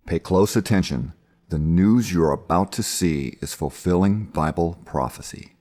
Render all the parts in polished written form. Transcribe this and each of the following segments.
Pay close attention. The news you're about to see is fulfilling Bible prophecy.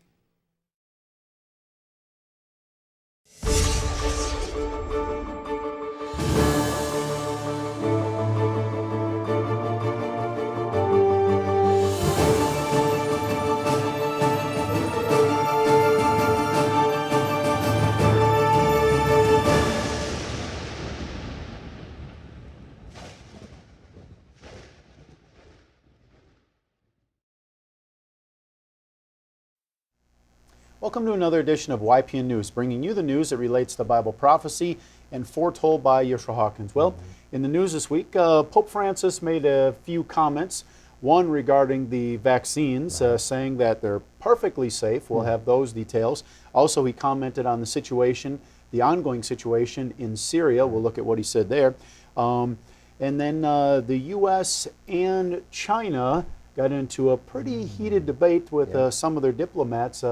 Welcome to another edition of YPN News, bringing you the news that relates to Bible prophecy and foretold by Yeshua Hawkins. Well, in the news this week, Pope Francis made a few comments. One regarding the vaccines, saying that they're perfectly safe. We'll have those details. Also, he commented on the situation, the ongoing situation in Syria. We'll look at what he said there. And then the U.S. and China got into a pretty heated debate with some of their diplomats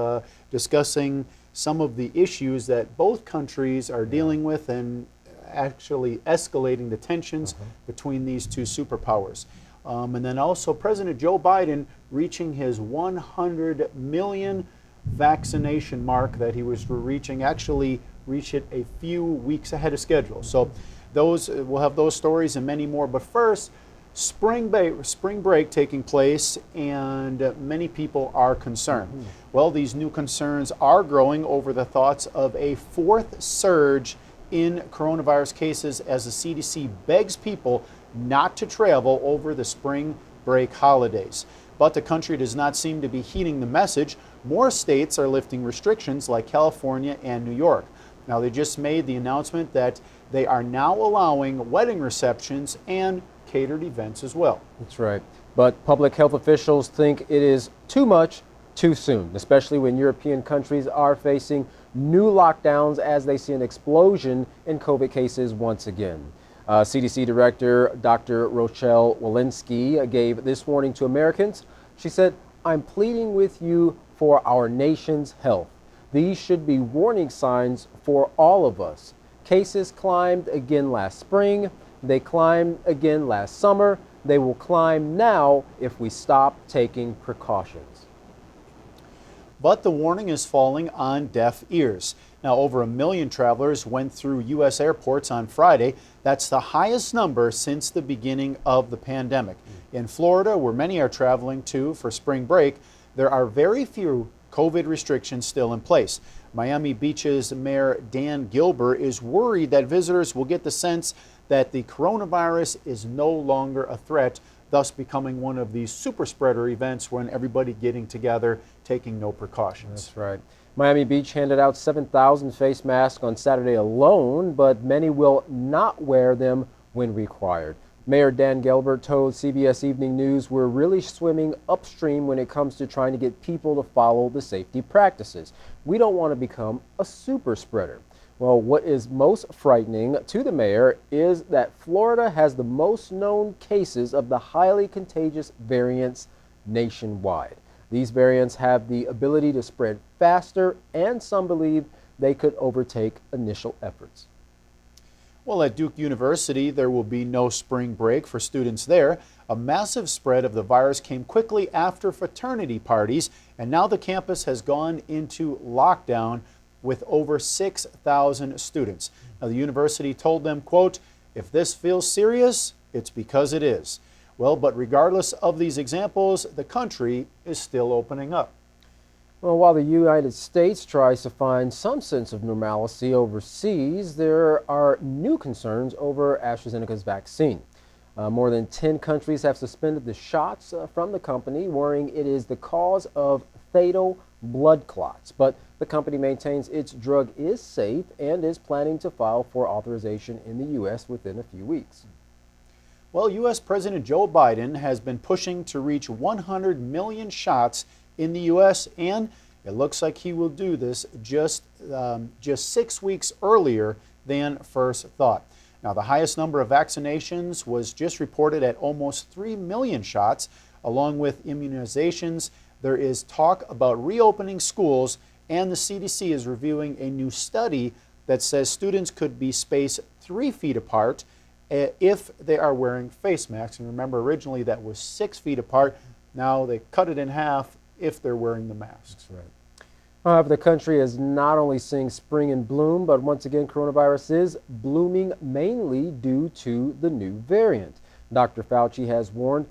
discussing some of the issues that both countries are dealing with and actually escalating the tensions between these two superpowers. And then also President Joe Biden reaching his 100 million vaccination mark that he was reaching, actually reached it a few weeks ahead of schedule. So we'll have those stories and many more. But first, spring break taking place, and many people are concerned. Well, these new concerns are growing over the thoughts of a fourth surge in coronavirus cases as the CDC begs people not to travel over the spring break holidays. But the country does not seem to be heeding the message. More states are lifting restrictions like California and New York. Now, they just made the announcement that they are now allowing wedding receptions and catered events as well. That's right. But public health officials think it is too much too soon, especially when European countries are facing new lockdowns as they see an explosion in COVID cases once again. CDC Director Dr. Rochelle Walensky gave this warning to Americans. She said, "I'm pleading with you for our nation's health. These should be warning signs for all of us. Cases climbed again last spring. They climbed again last summer. They will climb now if we stop taking precautions." But the warning is falling on deaf ears. Now, over 1 million travelers went through U.S. airports on Friday. That's the highest number since the beginning of the pandemic. In Florida, where many are traveling to for spring break, there are very few COVID restrictions still in place. Miami Beach's Mayor Dan Gilbert is worried that visitors will get the sense that the coronavirus is no longer a threat, thus becoming one of these super spreader events when everybody getting together, taking no precautions. That's right. Miami Beach handed out 7,000 face masks on Saturday alone, but many will not wear them when required. Mayor Dan Gilbert told CBS Evening News, "We're really swimming upstream when it comes to trying to get people to follow the safety practices. We don't want to become a super spreader." Well, what is most frightening to the mayor is that Florida has the most known cases of the highly contagious variants nationwide. These variants have the ability to spread faster, and some believe they could overtake initial efforts. Well, at Duke University, there will be no spring break for students there. A massive spread of the virus came quickly after fraternity parties, and now the campus has gone into lockdown with over 6,000 students. Now, the university told them, quote, "If this feels serious, it's because it is." Well, but regardless of these examples, the country is still opening up. Well, while the United States tries to find some sense of normalcy overseas, there are new concerns over Atrazeneca's vaccine. More than 10 countries have suspended the shots from the company, worrying it is the cause of fatal blood clots. But the company maintains its drug is safe and is planning to file for authorization in the U.S. within a few weeks. Well, U.S. President Joe Biden has been pushing to reach 100 million shots in the U.S., and it looks like he will do this just 6 weeks earlier than first thought. Now, the highest number of vaccinations was just reported at almost 3 million shots. Along with immunizations, there is talk about reopening schools, and the CDC is reviewing a new study that says students could be spaced 3 feet apart if they are wearing face masks. And remember, originally that was 6 feet apart. Now they cut it in half if they're wearing the masks. That's right. However, the country is not only seeing spring in bloom, but once again, coronavirus is blooming mainly due to the new variant. Dr. Fauci has warned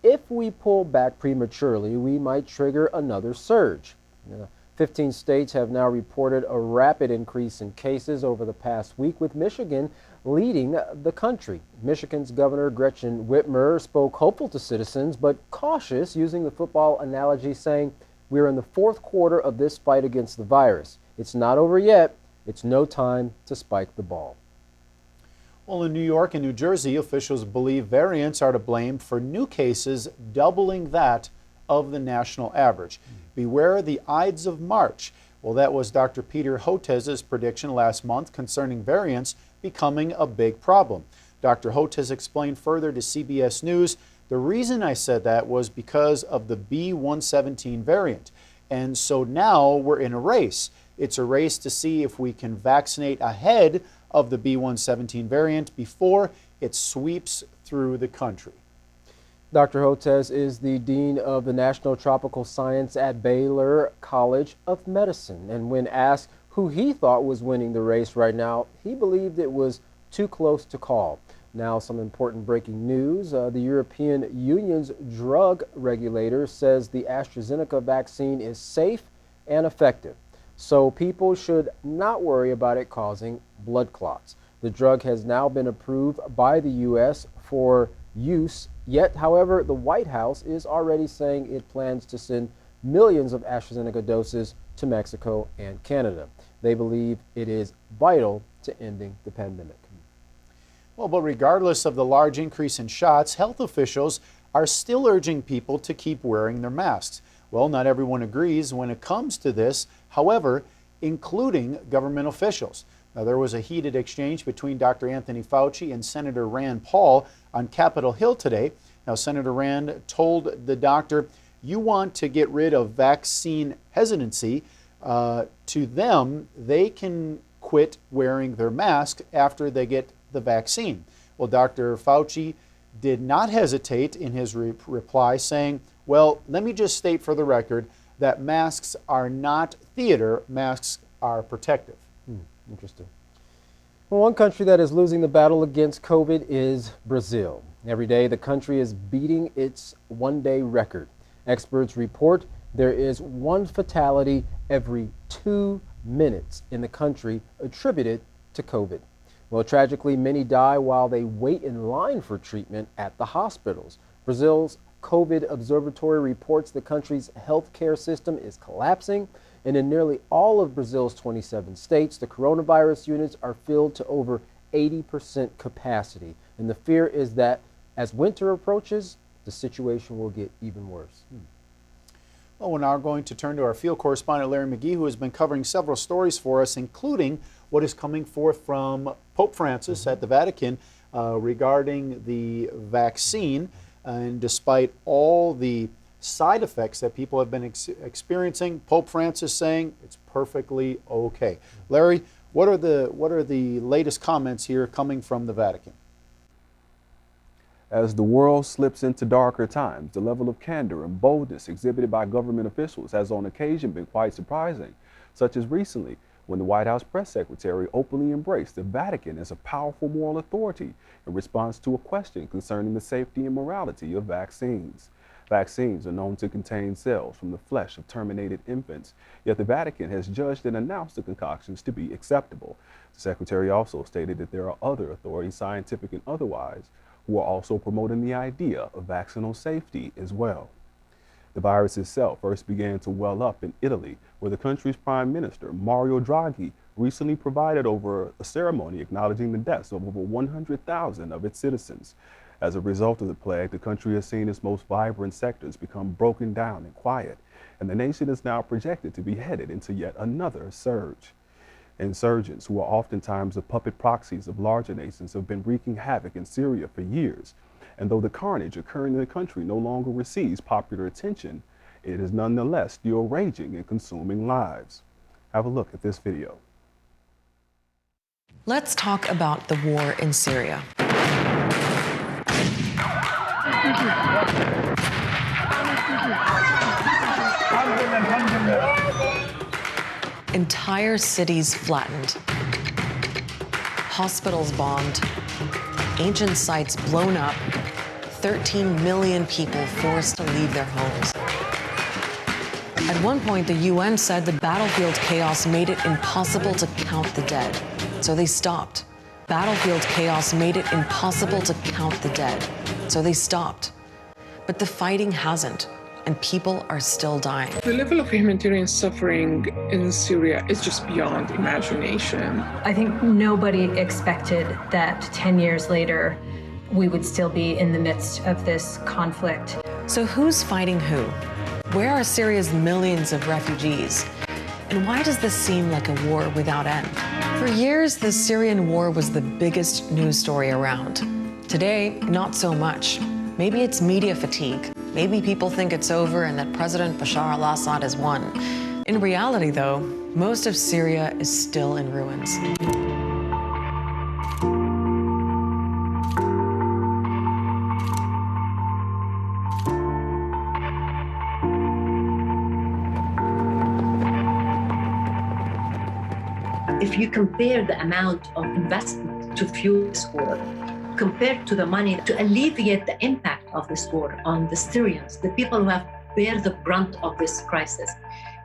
if we pull back prematurely, we might trigger another surge. 15 states have now reported a rapid increase in cases over the past week, with Michigan leading the country. Michigan's Governor Gretchen Whitmer spoke hopeful to citizens, but cautious, using the football analogy, saying, "We're in the fourth quarter of this fight against the virus. It's not over yet. It's no time to spike the ball." Well, in New York and New Jersey, officials believe variants are to blame for new cases doubling that of the national average. Beware the Ides of March. Well, that was Dr. Peter Hotez's prediction last month concerning variants becoming a big problem. Dr. Hotez explained further to CBS News, "The reason I said that was because of the B117 variant. And so now we're in a race. It's a race to see if we can vaccinate ahead of the B117 variant before it sweeps through the country." Dr. Hotez is the Dean of the National Tropical Science at Baylor College of Medicine. And when asked who he thought was winning the race right now, he believed it was too close to call. Now, some important breaking news. The European Union's drug regulator says the Atrazeneca vaccine is safe and effective, so people should not worry about it causing blood clots. The drug has now been approved by the U.S. for use. Yet, however, the White House is already saying it plans to send millions of AstraZeneca doses to Mexico and Canada. They believe it is vital to ending the pandemic. Well, but regardless of the large increase in shots, health officials are still urging people to keep wearing their masks. Well, not everyone agrees when it comes to this, however, including government officials. Now, there was a heated exchange between Dr. Anthony Fauci and Senator Rand Paul on Capitol Hill today. Now, Senator Rand told the doctor, "You want to get rid of vaccine hesitancy. To them, they can quit wearing their mask after they get the vaccine." Well, Dr. Fauci did not hesitate in his reply, saying, "Well, let me just state for the record that masks are not theater, masks are protective." Interesting. Well, one country that is losing the battle against COVID is Brazil. Every day, the country is beating its one-day record. Experts report there is one fatality every 2 minutes in the country attributed to COVID. Well, tragically, many die while they wait in line for treatment at the hospitals. Brazil's COVID Observatory reports the country's healthcare system is collapsing, and in nearly all of Brazil's 27 states, the coronavirus units are filled to over 80% capacity. And the fear is that as winter approaches, the situation will get even worse. Well, we're now going to turn to our field correspondent, Larry McGee, who has been covering several stories for us, including what is coming forth from Pope Francis at the Vatican regarding the vaccine. And despite all the side effects that people have been experiencing, Pope Francis saying it's perfectly okay. Larry, what are the latest comments here coming from the Vatican? As the world slips into darker times, the level of candor and boldness exhibited by government officials has on occasion been quite surprising, such as recently when the White House press secretary openly embraced the Vatican as a powerful moral authority in response to a question concerning the safety and morality of vaccines. Vaccines are known to contain cells from the flesh of terminated infants, yet the Vatican has judged and announced the concoctions to be acceptable. The secretary also stated that there are other authorities, scientific and otherwise, who are also promoting the idea of vaccinal safety as well. The virus itself first began to well up in Italy, where the country's Prime Minister, Mario Draghi, recently provided over a ceremony acknowledging the deaths of over 100,000 of its citizens. As a result of the plague, the country has seen its most vibrant sectors become broken down and quiet, and the nation is now projected to be headed into yet another surge. Insurgents, who are oftentimes the puppet proxies of larger nations, have been wreaking havoc in Syria for years. And though the carnage occurring in the country no longer receives popular attention, it is nonetheless still raging and consuming lives. Have a look at this video. Let's talk about the war in Syria. Entire cities flattened, hospitals bombed, ancient sites blown up, 13 million people forced to leave their homes. At one point, the UN said the battlefield chaos made it impossible to count the dead, so they stopped. Battlefield chaos made it impossible to count the dead, so they stopped. But the fighting hasn't, and people are still dying. The level of humanitarian suffering in Syria is just beyond imagination. I think nobody expected that 10 years later, we would still be in the midst of this conflict. So who's fighting who? Where are Syria's millions of refugees? And why does this seem like a war without end? For years, the Syrian war was the biggest news story around. Today, not so much. Maybe it's media fatigue. Maybe people think it's over and that President Bashar al-Assad has won. In reality, though, most of Syria is still in ruins. If you compare the amount of investment to fuel this war, compared to the money to alleviate the impact of this war on the Syrians, the people who have bear the brunt of this crisis,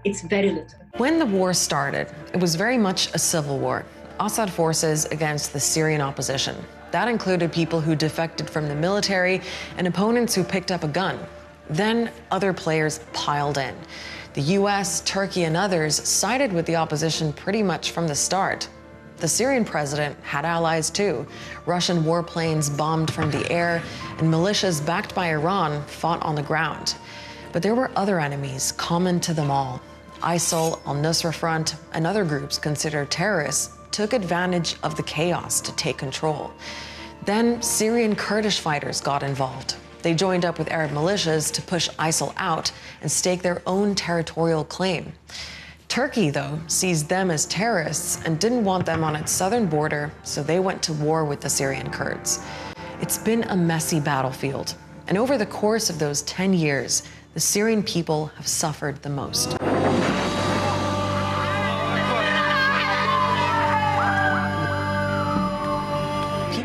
it's very little. When the war started, it was very much a civil war. Assad forces against the Syrian opposition. That included people who defected from the military and opponents who picked up a gun. Then other players piled in. The US, Turkey, and others sided with the opposition pretty much from the start. The Syrian president had allies too. Russian warplanes bombed from the air, and militias backed by Iran fought on the ground. But there were other enemies common to them all. ISIL, al-Nusra Front, and other groups considered terrorists took advantage of the chaos to take control. Then Syrian Kurdish fighters got involved. They joined up with Arab militias to push ISIL out and stake their own territorial claim. Turkey, though, sees them as terrorists and didn't want them on its southern border, so they went to war with the Syrian Kurds. It's been a messy battlefield, and over the course of those 10 years, the Syrian people have suffered the most.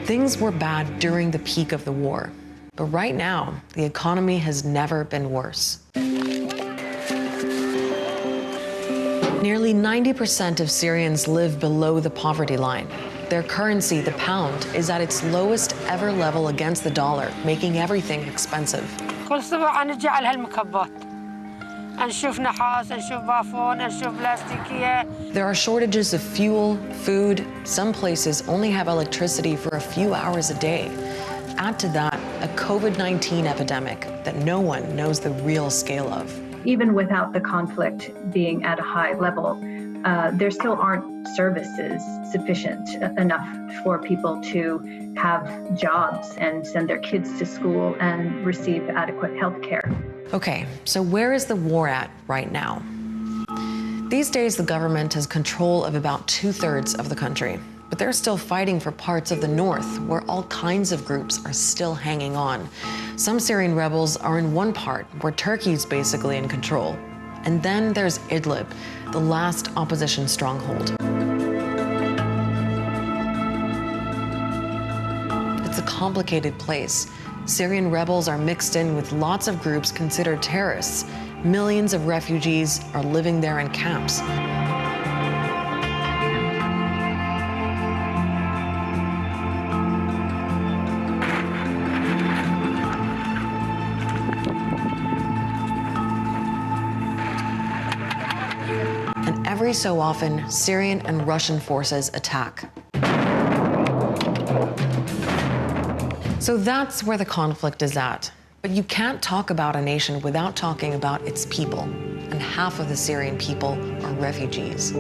Things were bad during the peak of the war, but right now, the economy has never been worse. Nearly 90% of Syrians live below the poverty line. Their currency, the pound, is at its lowest ever level against the dollar, making everything expensive. كل صبح نجي على هالمكبات نشوف نحاس نشوف بافون نشوف بلاستيكية. There are shortages of fuel, food. Some places only have electricity for a few hours a day. Add to that a COVID-19 epidemic that no one knows the real scale of. Even without the conflict being at a high level, there still aren't services sufficient enough for people to have jobs and send their kids to school and receive adequate health care. Okay, so where is the war at right now? These days, the government has control of about 2/3 of the country, but they're still fighting for parts of the north where all kinds of groups are still hanging on. Some Syrian rebels are in one part where Turkey's basically in control. And then there's Idlib, the last opposition stronghold. It's a complicated place. Syrian rebels are mixed in with lots of groups considered terrorists. Millions of refugees are living there in camps. Every so often, Syrian and Russian forces attack. So that's where the conflict is at. But you can't talk about a nation without talking about its people. And half of the Syrian people are refugees.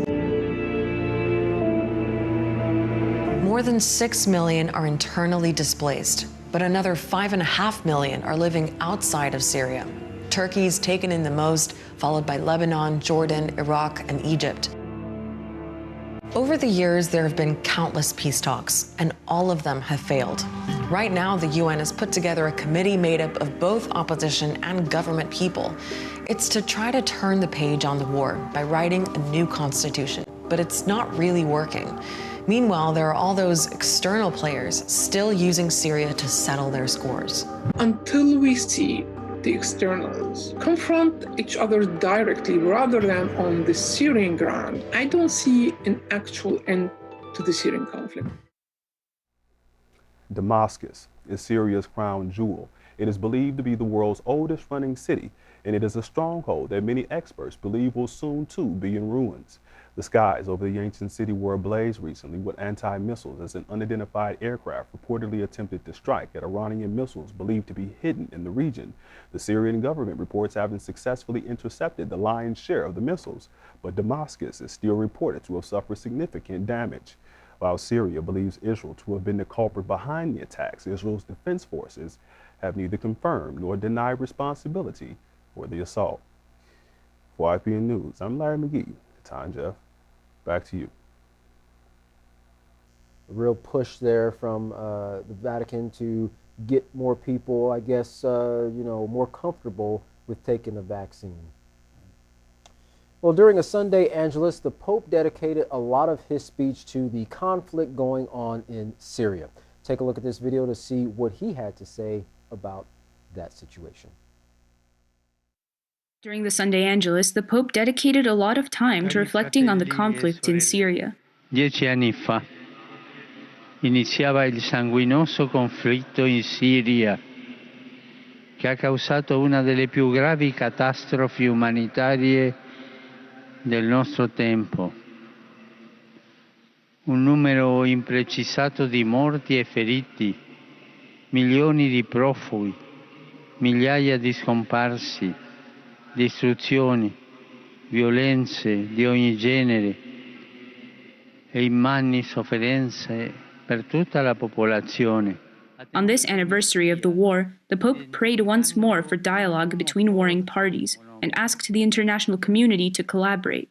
More than 6 million are internally displaced, but another 5.5 million are living outside of Syria. Turkey's taken in the most, followed by Lebanon, Jordan, Iraq, and Egypt. Over the years, there have been countless peace talks, and all of them have failed. Right now, the UN has put together a committee made up of both opposition and government people. It's to try to turn the page on the war by writing a new constitution, but it's not really working. Meanwhile, there are all those external players still using Syria to settle their scores. Until we see the externals confront each other directly rather than on the Syrian ground, I don't see an actual end to the Syrian conflict. Damascus is Syria's crown jewel. It is believed to be the world's oldest running city, and it is a stronghold that many experts believe will soon too be in ruins. The skies over the ancient city were ablaze recently with anti-missiles as an unidentified aircraft reportedly attempted to strike at Iranian missiles believed to be hidden in the region. The Syrian government reports having successfully intercepted the lion's share of the missiles, but Damascus is still reported to have suffered significant damage. While Syria believes Israel to have been the culprit behind the attacks, Israel's defense forces have neither confirmed nor denied responsibility for the assault. For YPN News, I'm Larry McGee. Time, Jeff. Back to you. A real push there from the Vatican to get more people, I guess, more comfortable with taking the vaccine. Well, during a Sunday Angelus, the Pope dedicated a lot of his speech to the conflict going on in Syria. Take a look at this video to see what he had to say about that situation. During the Sunday Angelus, the Pope dedicated a lot of time to reflecting on the conflict in Syria. 10 anni fa iniziava il sanguinoso conflitto in Siria, che ha causato una delle più gravi catastrofi umanitarie del nostro tempo. Un numero imprecisato di morti e feriti, milioni di profughi, migliaia di scomparsi, distruzioni, violenze di ogni genere e immani sofferenze per tutta la popolazione. On this anniversary of the war, the Pope prayed once more for dialogue between warring parties and asked the international community to collaborate.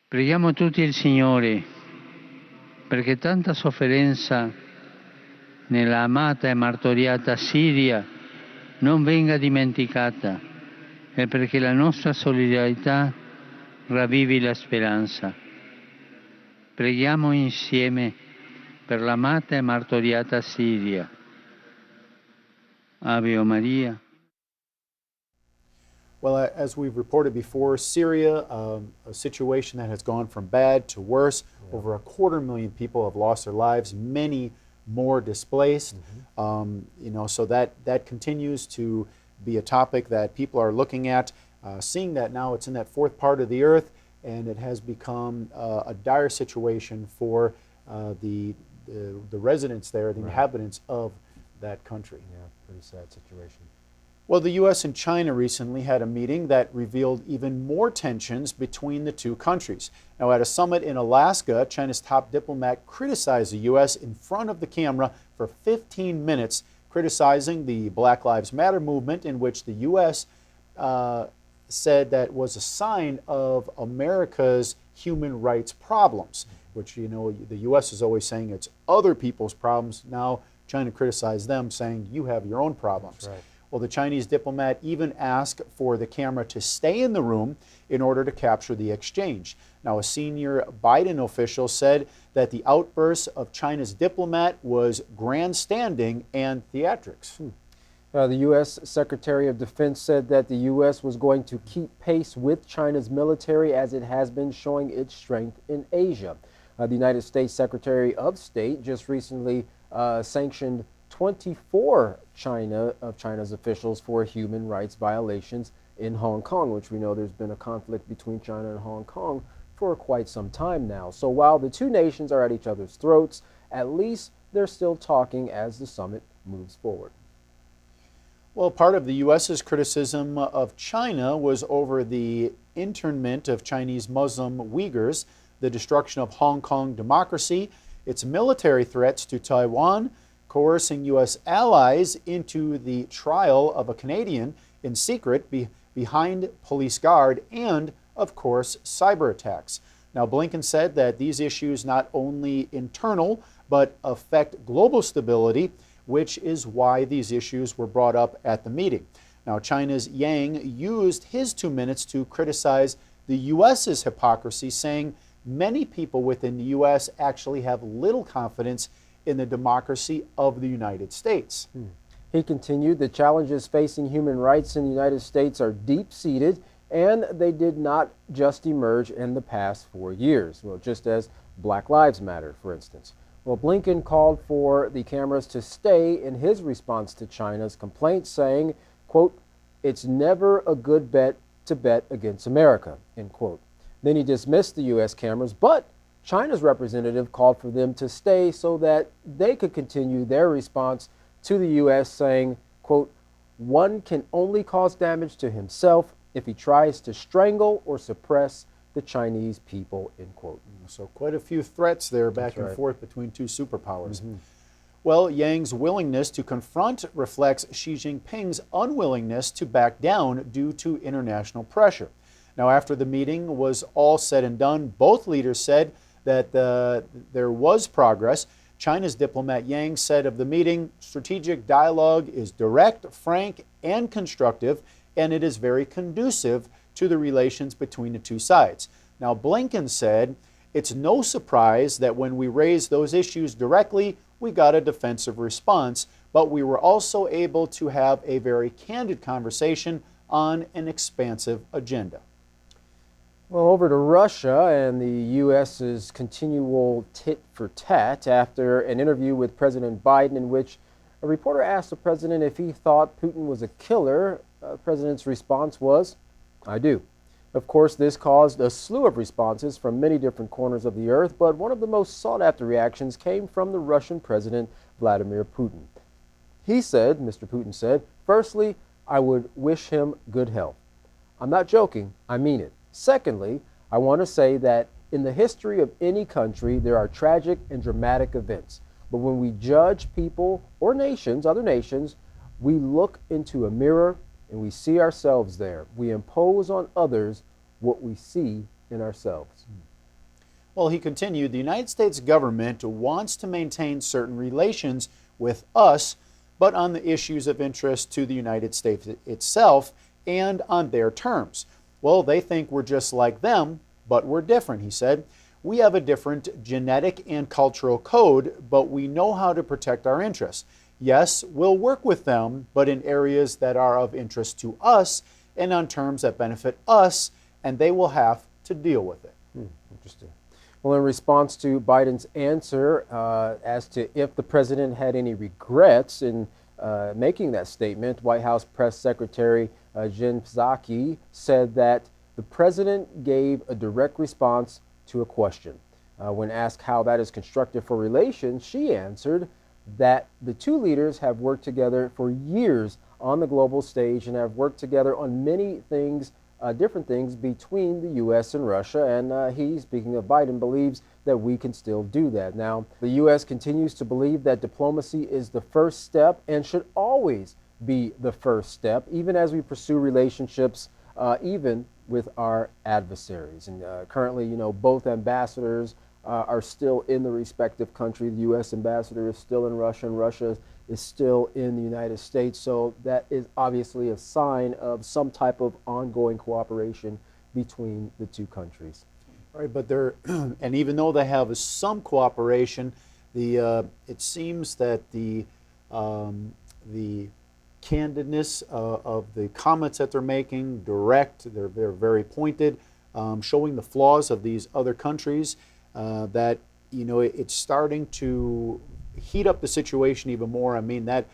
Preghiamo tutti il Signore perché tanta sofferenza nella amata e martoriata Siria non venga dimenticata e perché la nostra solidarietà ravvivi la speranza. Preghiamo insieme per l'amata e martoriata Siria. Ave Maria. Well, as we've reported before, Syria, a situation that has gone from bad to worse. Yeah. Over 250,000 people have lost their lives, many more displaced. So that continues to be a topic that people are looking at, seeing that now it's in that fourth part of the earth, and it has become a dire situation for the residents there, the inhabitants of that country. Yeah, pretty sad situation. Well, the U.S. and China recently had a meeting that revealed even more tensions between the two countries. Now, at a summit in Alaska, China's top diplomat criticized the U.S. in front of the camera for 15 minutes, criticizing the Black Lives Matter movement, in which the U.S. Said that was a sign of America's human rights problems, which, the U.S. is always saying it's other people's problems. Now, China criticized them, saying you have your own problems. That's right. Well, the Chinese diplomat even asked for the camera to stay in the room in order to capture the exchange. Now, a senior Biden official said that the outburst of China's diplomat was grandstanding and theatrics. The U.S. Secretary of Defense said that the U.S. was going to keep pace with China's military as it has been showing its strength in Asia. The United States Secretary of State just recently sanctioned 24 of China's officials for human rights violations in Hong Kong, which we know there's been a conflict between China and Hong Kong for quite some time now. So while the two nations are at each other's throats, at least they're still talking as the summit moves forward. Well, part of the U.S.'s criticism of China was over the internment of Chinese Muslim Uyghurs, the destruction of Hong Kong democracy, its military threats to Taiwan, coercing U.S. allies into the trial of a Canadian in secret behind police guard, and, of course, cyber attacks. Now, Blinken said that these issues not only internal, but affect global stability, which is why these issues were brought up at the meeting. Now, China's Yang used his 2 minutes to criticize the U.S.'s hypocrisy, saying many people within the U.S. actually have little confidence in the democracy of the United States. He continued, the challenges facing human rights in the United States are deep-seated, and they did not just emerge in the past 4 years. Well, just as Black Lives Matter, for instance. Well, Blinken called for the cameras to stay in his response to China's complaints, saying, quote, "It's never a good bet to bet against America," end quote. Then he dismissed the U.S. cameras, but China's representative called for them to stay so that they could continue their response to the U.S., saying, quote, "One can only cause damage to himself if he tries to strangle or suppress the Chinese people," end quote. So quite a few threats there back and forth between two superpowers. Well, Yang's willingness to confront reflects Xi Jinping's unwillingness to back down due to international pressure. Now, after the meeting was all said and done, both leaders said that there was progress. China's diplomat Yang said of the meeting, strategic dialogue is direct, frank, and constructive, and it is very conducive to the relations between the two sides. Now, Blinken said, it's no surprise that when we raised those issues directly, we got a defensive response, but we were also able to have a very candid conversation on an expansive agenda. Well, over to Russia and the U.S.'s continual tit for tat after an interview with President Biden in which a reporter asked the president if he thought Putin was a killer. The president's response was, "I do." Of course, this caused a slew of responses from many different corners of the earth, but one of the most sought-after reactions came from the Russian President Vladimir Putin. He said, Mr. Putin said, "Firstly, I would wish him good health. I'm not joking, I mean it. Secondly, I want to say that in the history of any country, there are tragic and dramatic events. But when we judge people or nations, other nations, we look into a mirror and we see ourselves there. We impose on others what we see in ourselves." Well, he continued, the United States government wants to maintain certain relations with us, but on the issues of interest to the United States itself and on their terms. Well, they think we're just like them, but we're different, he said. We have a different genetic and cultural code, but we know how to protect our interests. Yes, we'll work with them, but in areas that are of interest to us and on terms that benefit us, and they will have to deal with it. Interesting. Well, in response to Biden's answer as to if the president had any regrets in making that statement, White House Press Secretary Jen Psaki said that the president gave a direct response to a question. When asked how that is constructive for relations, she answered that the two leaders have worked together for years on the global stage and have worked together on many things, different things between the U.S. and Russia. And he, speaking of Biden, believes that we can still do that. Now, the U.S. continues to believe that diplomacy is the first step and should always be the first step, even as we pursue relationships, even with our adversaries. And currently, both ambassadors are still in the respective country. The U.S. ambassador is still in Russia, and Russia is still in the United States. So that is obviously a sign of some type of ongoing cooperation between the two countries. Right, but and even though they have some cooperation, it seems that the candidness of the comments that they're making, direct, they're very pointed, showing the flaws of these other countries. That it's starting to heat up the situation even more. I mean that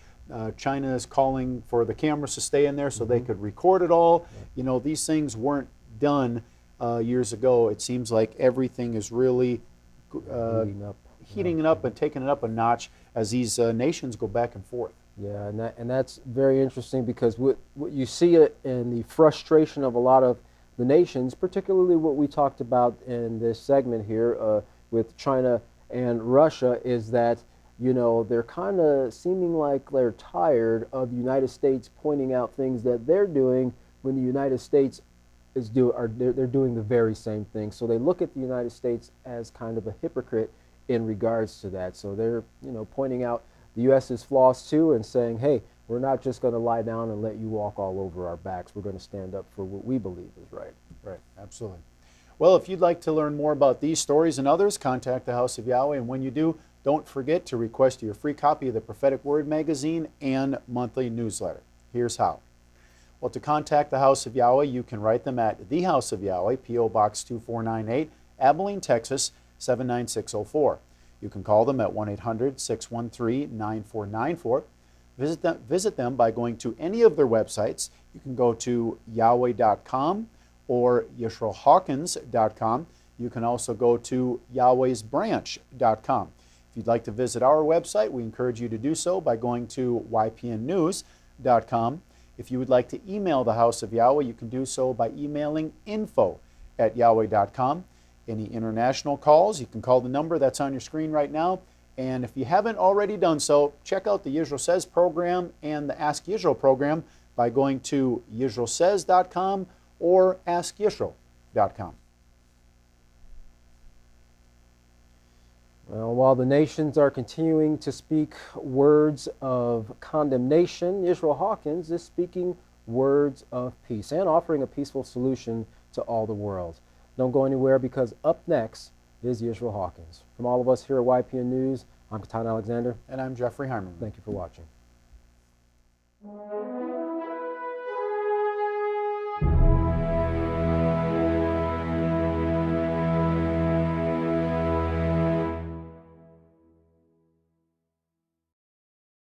China is calling for the cameras to stay in there so they could record it all. These things weren't done years ago. It seems like everything is really heating it up and taking it up a notch as these nations go back and forth. Yeah, and that's very interesting because what you see it in the frustration of a lot of the nations, particularly what we talked about in this segment here with China and Russia, is that they're kind of seeming like they're tired of the United States pointing out things that they're doing when the United States they're doing the very same thing. So they look at the United States as kind of a hypocrite in regards to that. So they're pointing out The U.S. is flossed too and saying, hey, we're not just going to lie down and let you walk all over our backs. We're going to stand up for what we believe is right. Right, absolutely. Well, if you'd like to learn more about these stories and others, contact the House of Yahweh. And when you do, don't forget to request your free copy of the Prophetic Word magazine and monthly newsletter. Here's how. Well, to contact the House of Yahweh, you can write them at The House of Yahweh, P.O. Box 2498, Abilene, Texas 79604. You can call them at 1-800-613-9494. Visit them by going to any of their websites. You can go to Yahweh.com or YisraelHawkins.com. You can also go to Yahweh'sBranch.com. If you'd like to visit our website, we encourage you to do so by going to YPNnews.com. If you would like to email the House of Yahweh, you can do so by emailing info@Yahweh.com. Any international calls, you can call the number that's on your screen right now. And if you haven't already done so, check out the Yisrael Says program and the Ask Yisrael program by going to YisraelSays.com or AskYisrael.com. Well, while the nations are continuing to speak words of condemnation, Yisrael Hawkins is speaking words of peace and offering a peaceful solution to all the world. Don't go anywhere, because up next is Yisrael Hawkins. From all of us here at YPN News, I'm Katan Alexander. And I'm Jeffrey Harmon. Thank you for watching.